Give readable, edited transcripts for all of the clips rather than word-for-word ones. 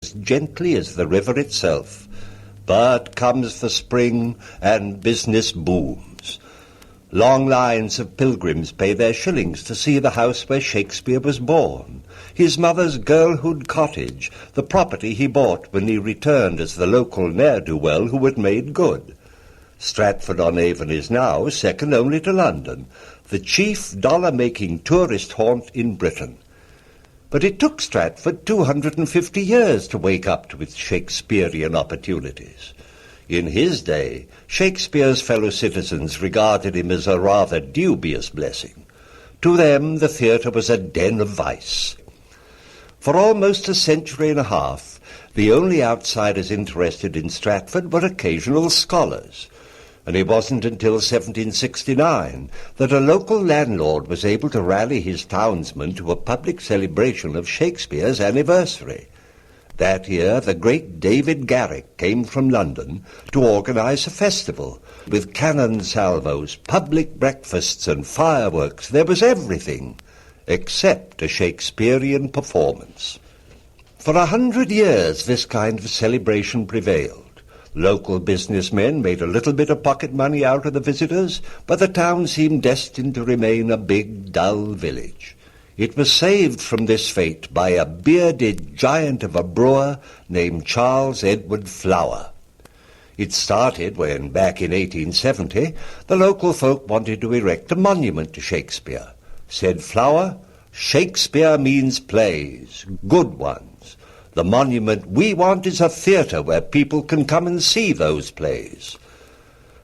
as gently as the river itself. But comes the spring, and business booms. Long lines of pilgrims pay their shillings to see the house where Shakespeare was born, his mother's girlhood cottage, the property he bought when he returned as the local ne'er-do-well who had made good. Stratford-on-Avon is now, second only to London, the chief dollar-making tourist haunt in Britain. But it took Stratford 250 years to wake up to its Shakespearean opportunities. In his day, Shakespeare's fellow citizens regarded him as a rather dubious blessing. To them, the theatre was a den of vice. For almost a century and a half, the only outsiders interested in Stratford were occasional scholars. And it wasn't until 1769 that a local landlord was able to rally his townsmen to a public celebration of Shakespeare's anniversary. That year, the great David Garrick came from London to organize a festival. With cannon salvos, public breakfasts and fireworks, there was everything except a Shakespearean performance. For 100 years, this kind of celebration prevailed. Local businessmen made a little bit of pocket money out of the visitors, but the town seemed destined to remain a big, dull village. It was saved from this fate by a bearded giant of a brewer named Charles Edward Flower. It started when, back in 1870, the local folk wanted to erect a monument to Shakespeare. Said Flower, "Shakespeare means plays, good ones. The monument we want is a theatre where people can come and see those plays."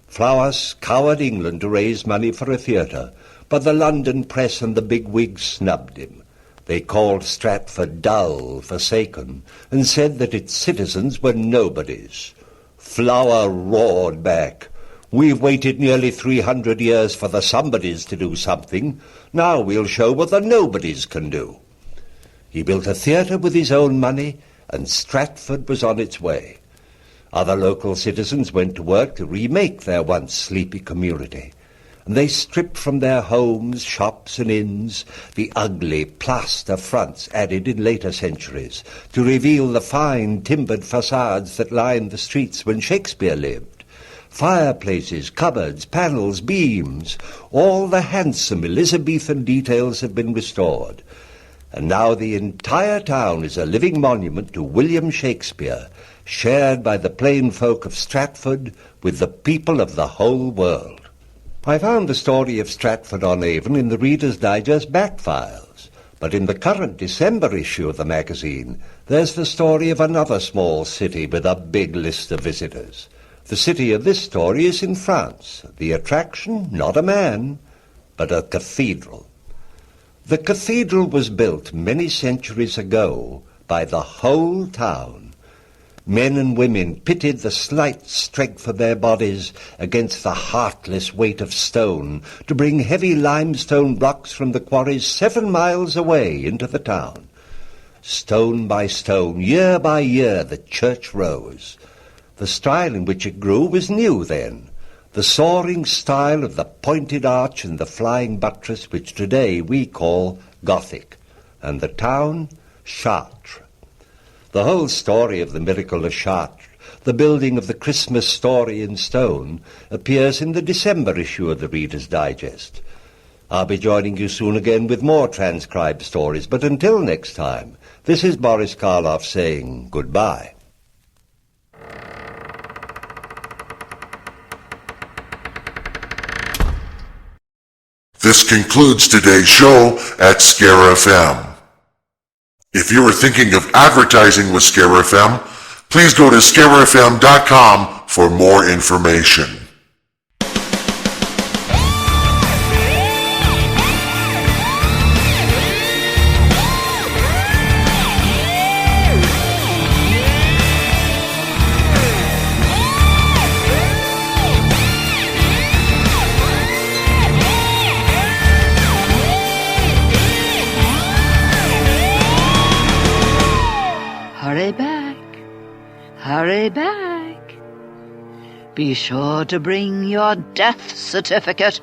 Flower scoured England to raise money for a theatre, but the London press and the bigwigs snubbed him. They called Stratford dull, forsaken, and said that its citizens were nobodies. Flower roared back, "We've waited nearly 300 years for the somebodies to do something. Now we'll show what the nobodies can do." He built a theatre with his own money, and Stratford was on its way. Other local citizens went to work to remake their once sleepy community, and they stripped from their homes, shops and inns the ugly plaster fronts added in later centuries to reveal the fine timbered facades that lined the streets when Shakespeare lived. Fireplaces, cupboards, panels, beams, all the handsome Elizabethan details have been restored. And now the entire town is a living monument to William Shakespeare, shared by the plain folk of Stratford with the people of the whole world. I found the story of Stratford-on-Avon in the Reader's Digest back files, but in the current December issue of the magazine, there's the story of another small city with a big list of visitors. The city of this story is in France. The attraction, not a man, but a cathedral. The cathedral was built many centuries ago by the whole town. Men and women pitted the slight strength of their bodies against the heartless weight of stone to bring heavy limestone blocks from the quarries 7 miles away into the town. Stone by stone, year by year, the church rose. The style in which it grew was new then. The soaring style of the pointed arch and the flying buttress which today we call Gothic, and the town, Chartres. The whole story of the miracle of Chartres, the building of the Christmas story in stone, appears in the December issue of the Reader's Digest. I'll be joining you soon again with more transcribed stories, but until next time, this is Boris Karloff saying goodbye. This concludes today's show at Scare FM. If you are thinking of advertising with Scare FM, please go to scarefm.com for more information. Hurry back. Be sure to bring your death certificate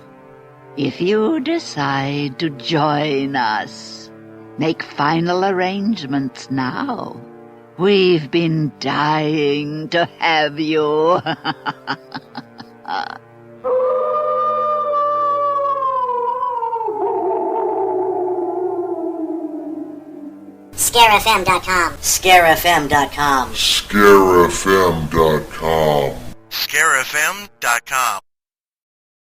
if you decide to join us. Make final arrangements now. We've been dying to have you. ScareFM.com. ScareFM.com. ScareFM.com. ScareFM.com.